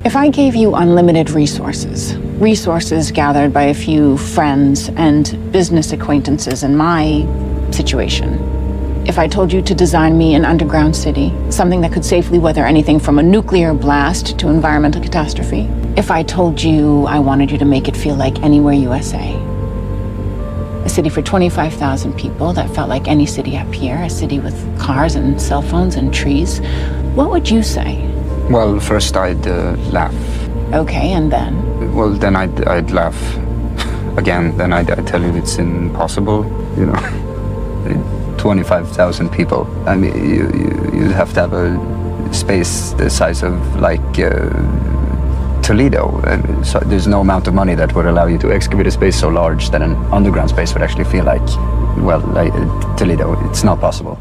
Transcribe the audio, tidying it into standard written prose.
If I gave you unlimited resources gathered by a few friends and business acquaintances in my situation, if I told you to design me an underground city, something that could safely weather anything from a nuclear blast to environmental catastrophe, if I told you I wanted you to make it feel like Anywhere USA, a city for 25,000 people that felt like any city up here, a city with cars and cell phones and trees, what would you say? Well, first I'd laugh. Okay, and then? Well, then I'd laugh again. Then I'd tell you it's impossible, you know. 25,000 people. I mean, you'd have to have a space the size of like Toledo. So there's no amount of money that would allow you to excavate a space so large that an underground space would actually feel like, well, like Toledo. It's not possible.